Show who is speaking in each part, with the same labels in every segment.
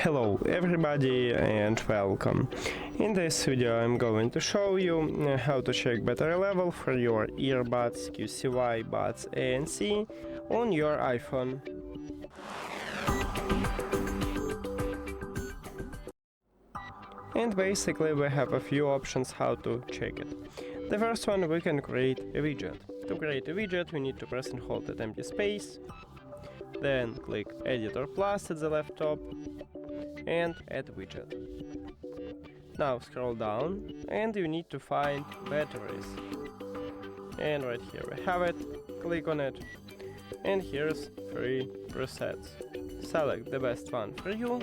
Speaker 1: Hello everybody and welcome. In this video I'm going to show you how to check battery level for your earbuds QCY Buds ANC on your iPhone. And basically we have a few options how to check it. The first one, we can create a widget. To create a widget we need to press and hold that empty space, then click Editor Plus at the left top and add widget. Now scroll down and you need to find batteries. And right here we have it, click on it, and here's 3 presets. Select the best one for you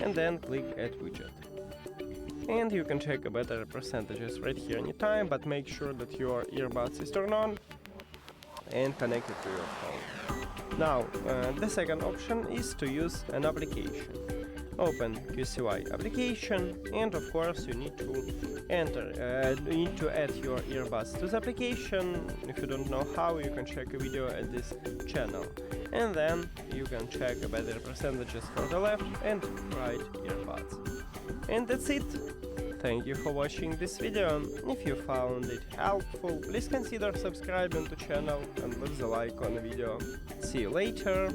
Speaker 1: and then click Add Widget. And you can check the battery percentages right here anytime, but make sure that your earbuds is turned on and connected to your phone. Now, the second option is to use an application. Open QCY application, and of course you need to add your earbuds to the application. If you don't know how, you can check a video at this channel, and then you can check the battery percentages for the left and right earbuds. And that's it. Thank you for watching this video. If you found it helpful, please consider subscribing to the channel and leave the like on the video. See you later.